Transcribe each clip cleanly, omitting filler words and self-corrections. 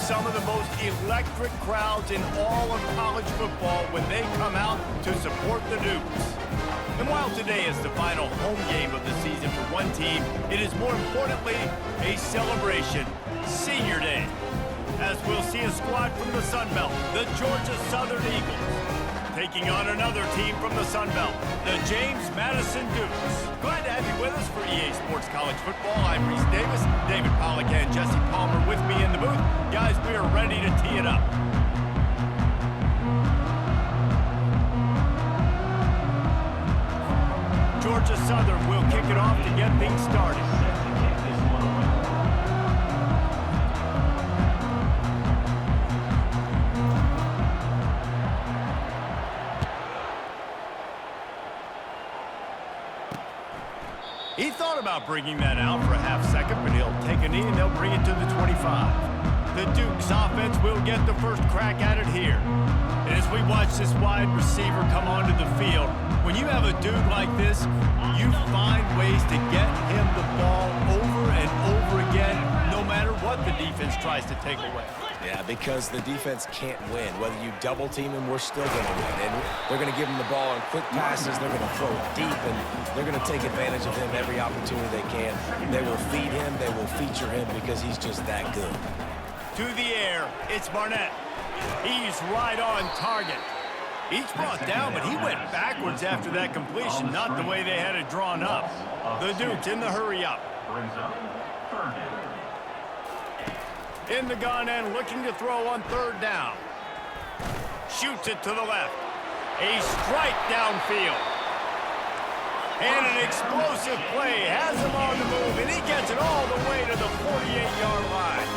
some of the most electric crowds in all of college football when they come out to support the Dukes. And while today is the final home game of the season for one team, it is more importantly a celebration, Senior Day, as we'll see a squad from the Sun Belt, the Georgia Southern Eagles, taking on another team from the Sun Belt, the James Madison Dukes. Glad to have you with us for EA Sports College Football. I'm Reese Davis, David Pollack and Jesse Palmer with me in the booth. Guys, we are ready to tee it up. Georgia Southern will kick it off to get things started. He thought about bringing that out for a half second, but he'll take a knee and they'll bring it to the 25. The Dukes offense will get the first crack at it here. And as we watch this wide receiver come onto the field, when you have a dude like this, you find ways to get him the ball over and over again, no matter what the defense tries to take away. Yeah, because the defense can't win. Whether you double team him, we're still going to win. And they're going to give him the ball on quick passes. They're going to throw it deep, and they're going to take advantage of him every opportunity they can. They will feed him. They will feature him because he's just that good. To the air, it's Barnett. He's right on target. Each brought down, but he went backwards after that completion, not the way they had it drawn up. The Dukes in the hurry up. In the gun and looking to throw on third down. Shoots it to the left. A strike downfield. And an explosive play has him on the move, and he gets it all the way to the 48-yard line.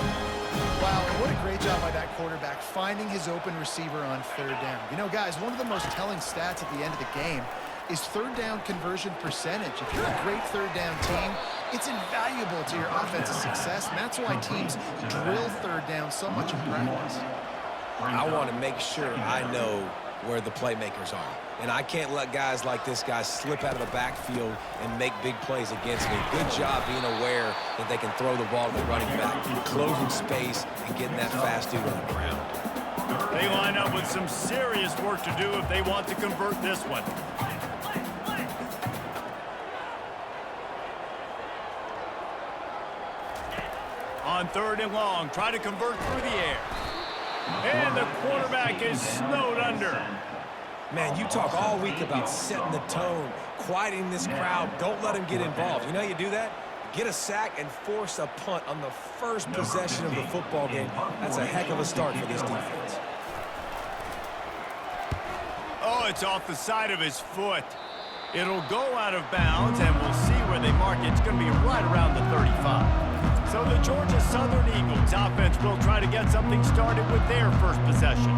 Wow, and what a great job by that quarterback finding his open receiver on third down. You know, guys, one of the most telling stats at the end of the game is third down conversion percentage. If you're a great third down team, it's invaluable to your offensive success, and that's why teams drill third down so much in practice. I want to make sure I know where the playmakers are. And I can't let guys like this guy slip out of the backfield and make big plays against me. Good job being aware that they can throw the ball to the running back, closing space, and getting that fast dude on the ground. They line up with some serious work to do if they want to convert this one. On third and long, try to convert through the air. And the quarterback is snowed under. Man, you talk all week about setting the tone, quieting this crowd. Don't let him get involved. You know how you do that? Get a sack and force a punt on the first possession of the football game. That's a heck of a start for this defense. Oh, it's off the side of his foot. It'll go out of bounds, and we'll see where they mark it. It's going to be right around the 35. So the Georgia Southern Eagles offense will try to get something started with their first possession.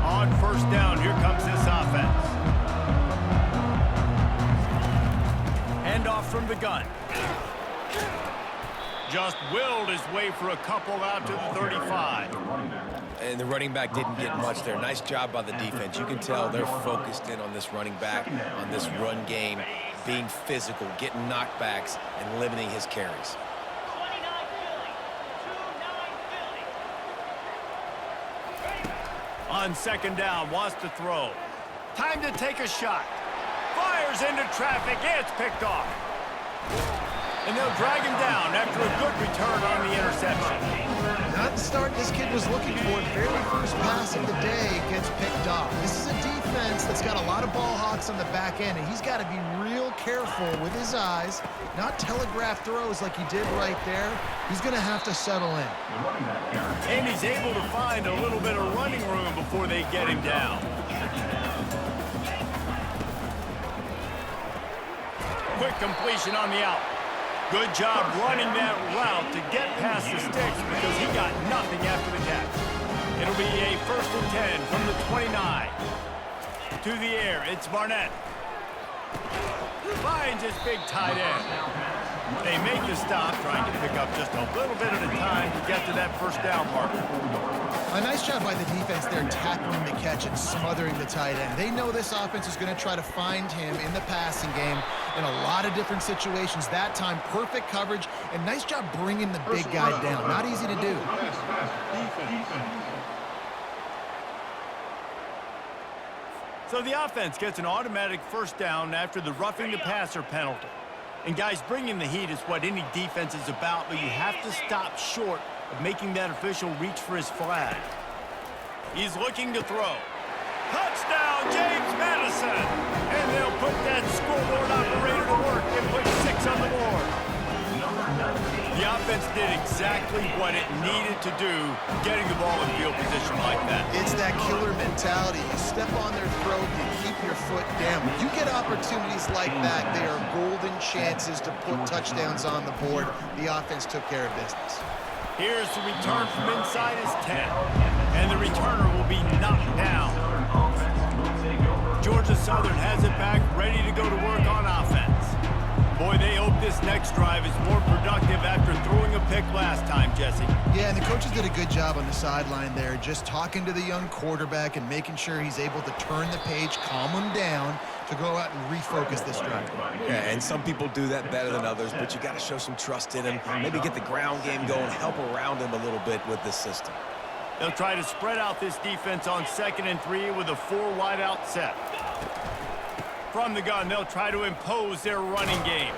On first down, here comes this offense. Hand off from the gun. Just willed his way for a couple out to the 35. And the running back didn't get much there. Nice job by the defense. You can tell they're focused in on this running back, on this run game, being physical, getting knockbacks, and limiting his carries. On second down, wants to throw. Time to take a shot. Fires into traffic. It's picked off. And they'll drag him down after a good return on the interception. Not the start this kid was looking for. Very first pass of the day gets picked off. This is a defense that's got a lot of ball hawks on the back end, and he's got to be real careful with his eyes, not telegraph throws like he did right there. He's going to have to settle in. And he's able to find a little bit of running room before they get him down. Quick completion on the out. Good job running that route to get past the sticks because he got nothing after the catch. It'll be a 1st and 10 from the 29. To the air, it's Barnett. Finds his big tight end. They make the stop, trying to pick up just a little bit at a time to get to that first down marker. I A nice job by the defense there tackling the catch and smothering the tight end. They know this offense is going to try to find him in the passing game in a lot of different situations. That time, perfect coverage, and nice job bringing the big guy down. Not easy to do. So the offense gets an automatic first down after the roughing the passer penalty. And guys, bringing the heat is what any defense is about, but you have to stop short of making that official reach for his flag. He's looking to throw. Touchdown, James Madison! And they'll put that scoreboard operator to work and put 6 on the board. The offense did exactly what it needed to do, getting the ball in field position like that. It's that killer mentality. You step on their throat, you keep your foot down. When you get opportunities like that, they are golden chances to put touchdowns on the board. The offense took care of business. Here's the return from inside his 10. And the returner will be knocked down. Georgia Southern has it back, ready to go to work on offense. Boy, they hope this next drive is more productive after throwing a pick last time, Jesse. Yeah, and the coaches did a good job on the sideline there, just talking to the young quarterback and making sure he's able to turn the page, calm him down, to go out and refocus this drive. Yeah, and some people do that better than others, but you got to show some trust in him. Maybe get the ground game going, help around him a little bit with this system. They'll try to spread out this defense on 2nd and 3 with a 4 wide out set. From the gun, they'll try to impose their running game.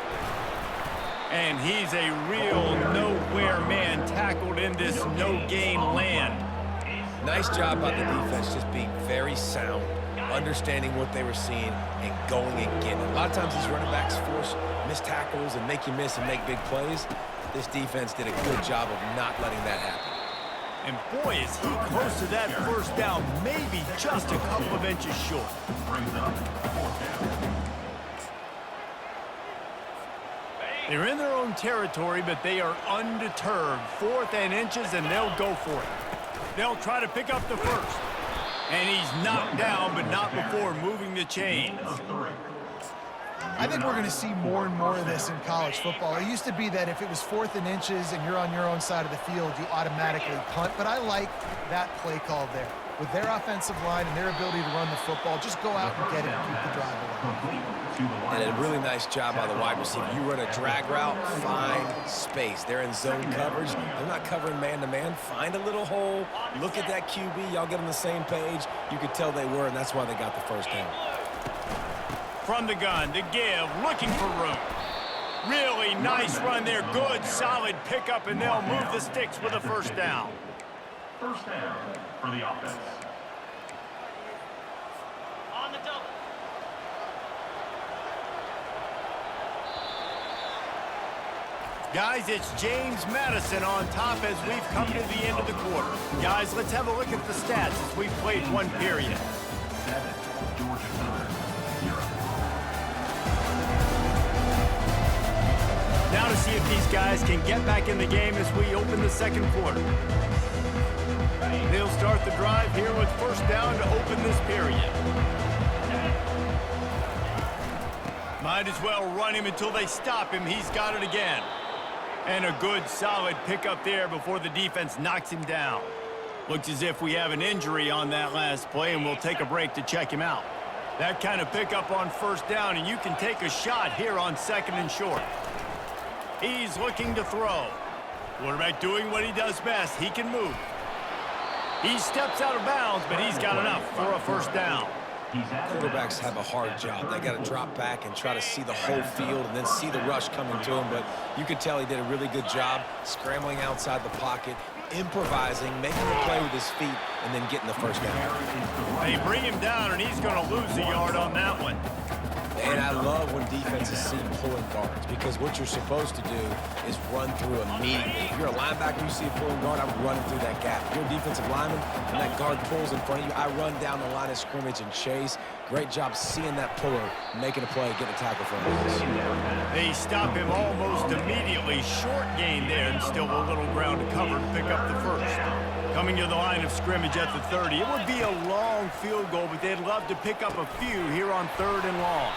And he's a real nowhere man tackled in this no-gain land. Nice job by the defense just being very sound, understanding what they were seeing, and going and getting it. A lot of times these running backs force missed tackles and make you miss and make big plays. This defense did a good job of not letting that happen. And boy, is he close to that first down, maybe just a couple of inches short. They're in their own territory, but they are undeterred. 4th and inches, and they'll go for it. They'll try to pick up the first. And he's knocked down, but not before moving the chains. I think we're going to see more and more of this in college football. It used to be that if it was 4th and inches and you're on your own side of the field, you automatically punt. But I like that play call there. With their offensive line and their ability to run the football, just go out and get it and keep the drive alive. And a really nice job by the wide receiver. You run a drag route, find space. They're in zone coverage. They're not covering man-to-man. Find a little hole. Look at that QB. Y'all get on the same page. You could tell they were, and that's why they got the first down. From the gun, the give, looking for room. Really nice run there. Good, solid pickup, and they'll move the sticks with a first down. First down for the offense. On the double. Guys, it's James Madison on top as we've come to the end of the quarter. Guys, let's have a look at the stats as we've played one period. 7, Georgia Southern, 0. Now to see if these guys can get back in the game as we open the second quarter. They'll start the drive here with first down to open this period. Might as well run him until they stop him. He's got it again. And a good, solid pickup there before the defense knocks him down. Looks as if we have an injury on that last play, and we'll take a break to check him out. That kind of pickup on first down, and you can take a shot here on 2nd and short. He's looking to throw. Quarterback doing what he does best. He can move. He steps out of bounds, but he's got enough for a first down. Quarterbacks have a hard job. They got to drop back and try to see the whole field and then see the rush coming to him. But you could tell he did a really good job scrambling outside the pocket, improvising, making the play with his feet, and then getting the first down. They bring him down, and he's going to lose a yard on that one. And I love when defenses see pulling guards, because what you're supposed to do is run through immediately. If you're a linebacker, you see a pulling guard, I'm running through that gap. If you're a defensive lineman and that guard pulls in front of you, I run down the line of scrimmage and chase. Great job seeing that puller, making a play, getting a tackle for him. They stop him almost immediately. Short gain there, and still a little ground to cover to pick up the first. Coming to the line of scrimmage at the 30. It would be a long field goal, but they'd love to pick up a few here on 3rd and long.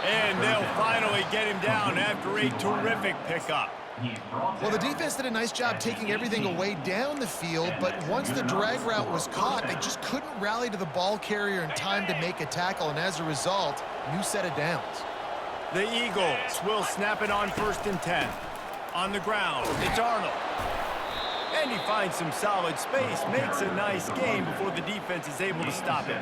And they'll finally get him down after a terrific pickup. He's brought Well, the down. defense did a nice job taking everything away down the field, but once the drag route was caught, they just couldn't rally to the ball carrier in time to make a tackle, and as a result, new set of downs. The Eagles will snap it on 1st and 10. On the ground, it's Arnold. And he finds some solid space, makes a nice game before the defense is able to stop him.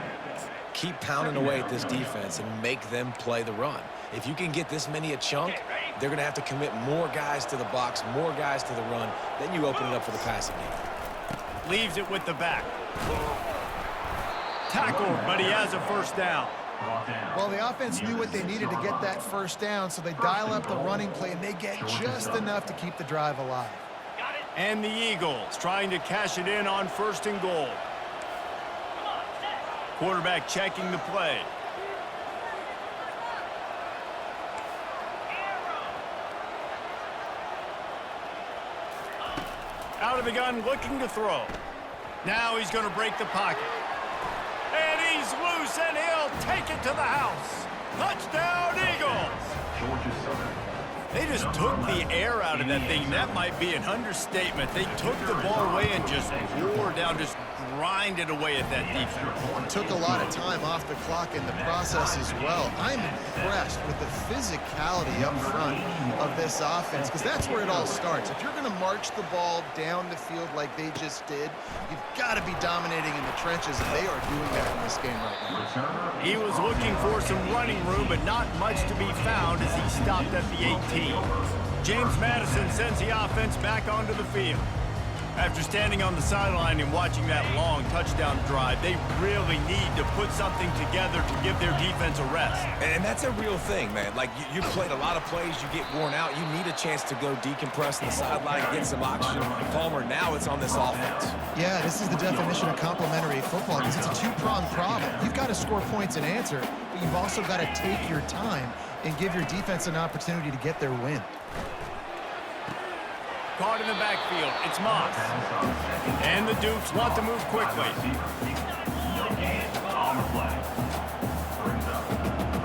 Keep pounding away at this defense and make them play the run. If you can get this many a chunk, they're going to have to commit more guys to the box, more guys to the run. Then you open it up for the passing game. Leaves it with the back. Tackled, but he has a 1st down. Brought down. Well, the offense knew what they needed to get that 1st down, so they dial up the running play, and they get just enough to keep the drive alive. And the Eagles trying to cash it in on 1st and goal. Quarterback checking the play. Out of the gun, looking to throw. Now he's going to break the pocket. And he's loose, and he'll take it to the house. Touchdown, Eagles! Georgia Southern. They just took the air out of that thing. That might be an understatement. They took the ball away and just wore down, just grinded away at that defense. Took a lot of time off the clock in the process as well. I'm impressed with the physicality up front of this offense, because that's where it all starts. If you're going to march the ball down the field like they just did, you've got to be dominating in the trenches, and they are doing that in this game right now. Returner. He was looking for some running room, but not much to be found as he stopped at the 18. James Madison sends the offense back onto the field. After standing on the sideline and watching that long touchdown drive, they really need to put something together to give their defense a rest. And that's a real thing, man. Like, you played a lot of plays, you get worn out. You need a chance to go decompress on the sideline, get some oxygen. Palmer, now it's on this offense. Yeah, this is the definition of complementary football, because it's a two-pronged problem. You've got to score points and answer, but you've also got to take your time and give your defense an opportunity to get their win. Caught in the backfield, it's Moss. And the Dukes want to move quickly. On the play. Brings up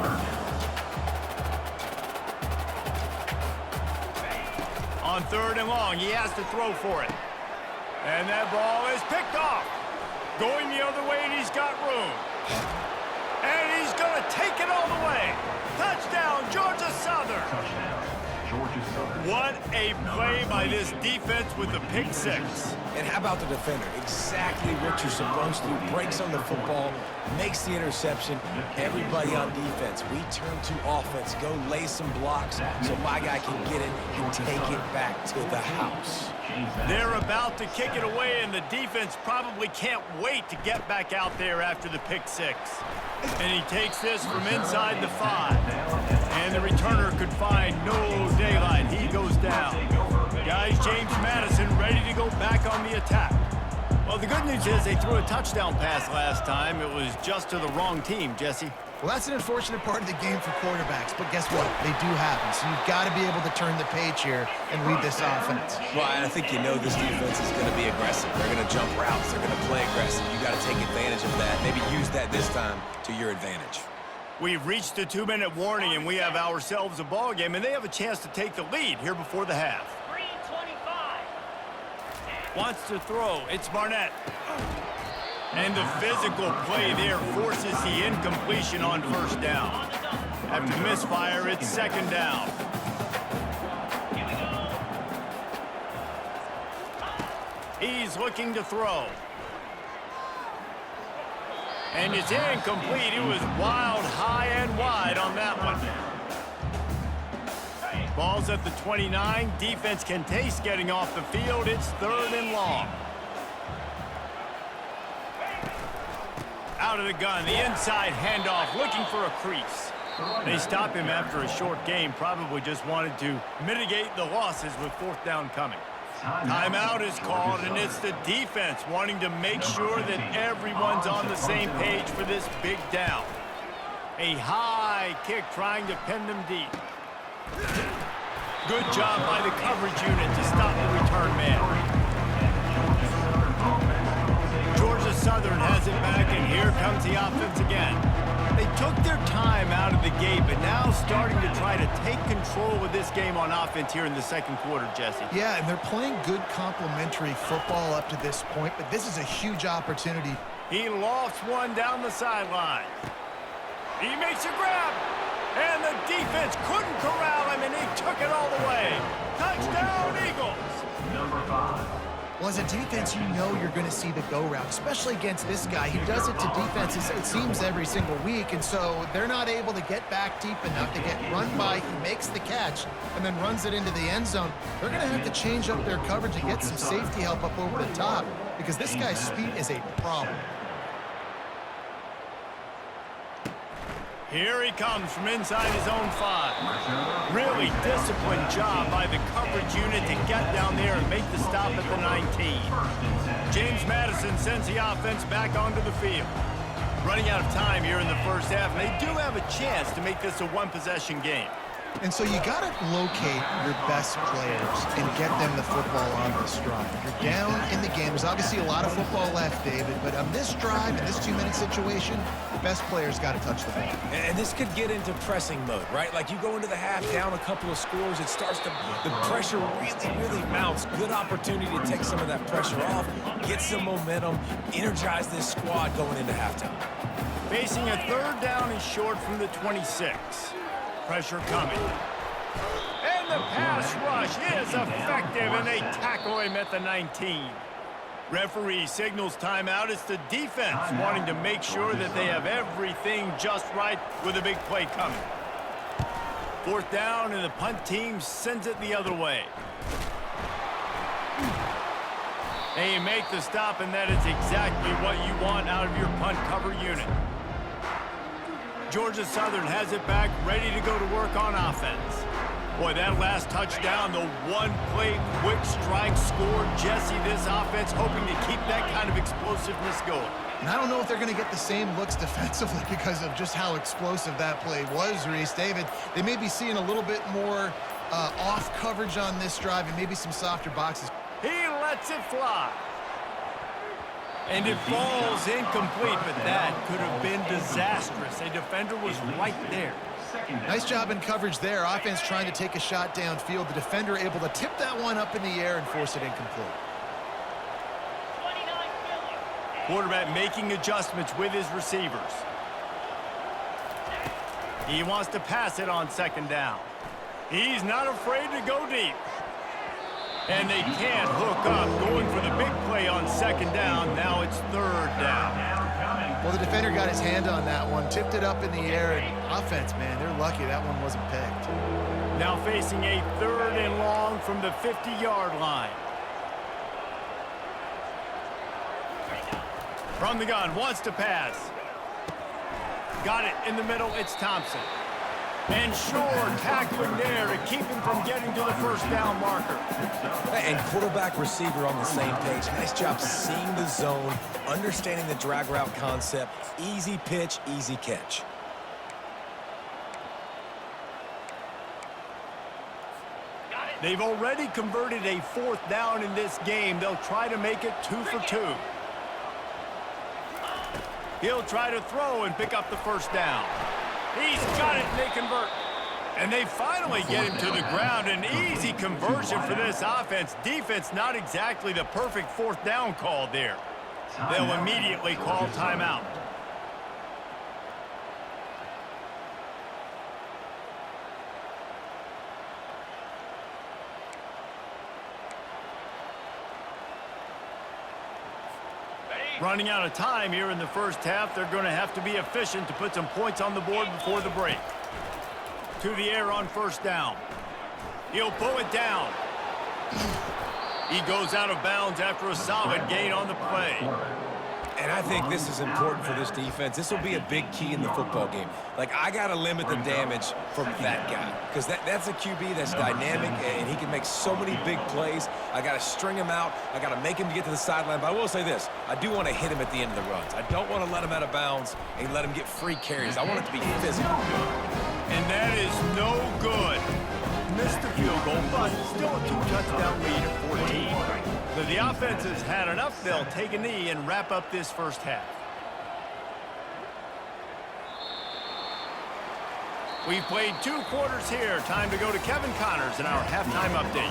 third. On 3rd and long, he has to throw for it. And that ball is picked off. Going the other way, and he's got room. And he's going to take it all the way. Touchdown, Georgia Southern. Touchdown. Georgia Southern. What a play by this defense with the pick 6. And how about the defender? Exactly what you're supposed to. Breaks on the football, makes the interception. Everybody on defense, we turn to offense. Go lay some blocks so my guy can get it and take it back to the house. They're about to kick it away, and the defense probably can't wait to get back out there after the pick 6. And he takes this from inside the 5. And the returner could find no daylight. He goes down. Guys, James Madison ready to go back on the attack. Well, the good news is they threw a touchdown pass last time. It was just to the wrong team, Jesse. Well, that's an unfortunate part of the game for quarterbacks, but guess what? They do happen, so you've got to be able to turn the page here and lead this offense. Well, I think you know this defense is going to be aggressive. They're going to jump routes. They're going to play aggressive. You got to take advantage of that. Maybe use that this time to your advantage. We've reached the 2-minute warning, and we have ourselves a ball game, and they have a chance to take the lead here before the half. 3:25. Wants to throw. It's Barnett. And the physical play there forces the incompletion on 1st down. After misfire, it's 2nd down. He's looking to throw. And it's incomplete. It was wild, high and wide on that one. Ball's at the 29. Defense can taste getting off the field. It's 3rd and long. Out of the gun, the inside handoff, looking for a crease. They stop him after a short game, probably just wanted to mitigate the losses with 4th down coming. Timeout is called, and it's the defense wanting to make sure that everyone's on the same page for this big down. A high kick trying to pin them deep. Good job by the coverage unit to stop the return man. Georgia Southern has it back, and here comes the offense again. They took their time out of the gate, but now starting to try to take control of this game on offense here in the second quarter, Jesse. Yeah, and they're playing good complementary football up to this point, but this is a huge opportunity. He lost one down the sideline. He makes a grab, and the defense couldn't corral him, and he took it all the way. Touchdown, Eagles! Number 5. Well, as a defense, you know you're going to see the go route, especially against this guy. He does it to defenses, it seems, every single week, and so they're not able to get back deep enough to get run by. He makes the catch and then runs it into the end zone. They're going to have to change up their coverage and get some safety help up over the top because this guy's speed is a problem. Here he comes from inside his own 5. Really disciplined job by the coverage unit to get down there and make the stop at the 19. James Madison sends the offense back onto the field. Running out of time here in the first half, and they do have a chance to make this a one-possession game. And so you got to locate your best players and get them the football on this drive. You're down in the game. There's obviously a lot of football left, David, but on this drive, in this 2-minute situation, the best players got to touch the ball. And this could get into pressing mode, right? Like you go into the half down a couple of scores, it starts to, the pressure really mounts. Good opportunity to take some of that pressure off, get some momentum, energize this squad going into halftime. Facing a third down and short from the 26. Pressure coming. And the pass rush is effective, and they tackle him at the 19. Referee signals timeout. It's the defense wanting to make sure that they have everything just right with a big play coming. Fourth down, and the punt team sends it the other way. They make the stop, and that is exactly what you want out of your punt cover unit. Georgia Southern has it back, ready to go to work on offense. Boy, that last touchdown, the one-play quick strike score. Jesse, this offense hoping to keep that kind of explosiveness going. And I don't know if they're going to get the same looks defensively because of just how explosive that play was, Reese. David, they may be seeing a little bit more off coverage on this drive and maybe some softer boxes. He lets it fly. And it falls incomplete, but that could have been disastrous. A defender was right there. Nice job in coverage there. Offense trying to take a shot downfield. The defender able to tip that one up in the air and force it incomplete. Quarterback making adjustments with his receivers. He wants to pass it on second down. He's not afraid to go deep. And they can't hook up, going for the big play on second down. Now it's third down. Well, the defender got his hand on that one, tipped it up in the air, and offense, man, they're lucky that one wasn't picked. Now facing a third and long from the 50-yard line. From the gun, wants to pass. Got it in the middle, it's Thompson. And Shore tackling there to keep him from getting to the first down marker. And quarterback receiver on the same page. Nice job seeing the zone, understanding the drag route concept. Easy pitch, easy catch. They've already converted a fourth down in this game. They'll try to make it 2 for 2. He'll try to throw and pick up the first down. He's got it, and they convert. And they finally get him to the ground. An easy conversion for this offense. Defense not exactly the perfect fourth down call there. They'll immediately call timeout. Running out of time here in the first half. They're going to have to be efficient to put some points on the board before the break. To the air on first down. He'll pull it down. He goes out of bounds after a solid gain on the play. And I think this is important for this defense. This will be a big key in the football game. Like, I got to limit the damage from that guy because that's a QB that's dynamic, and he can make so many big plays. I got to string him out. I got to make him get to the sideline. But I will say this. I do want to hit him at the end of the runs. I don't want to let him out of bounds and let him get free carries. I want it to be physical. And that is no good. Missed the field goal, but still a 2-touchdown lead at 14. So the offense has had enough. They'll take a knee and wrap up this first half. We've played 2 quarters here. Time to go to Kevin Connors in our halftime update.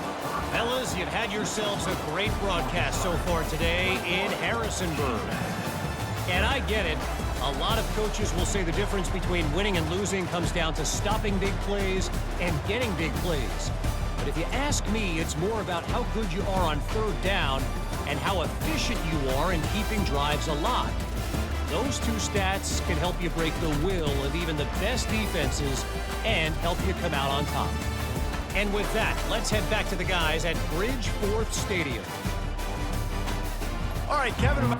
Fellas, you've had yourselves a great broadcast so far today in Harrisonburg. And I get it. A lot of coaches will say the difference between winning and losing comes down to stopping big plays and getting big plays. But if you ask me, it's more about how good you are on third down and how efficient you are in keeping drives alive. Those 2 stats can help you break the will of even the best defenses and help you come out on top. And with that, let's head back to the guys at Bridgeforth Stadium. All right, Kevin.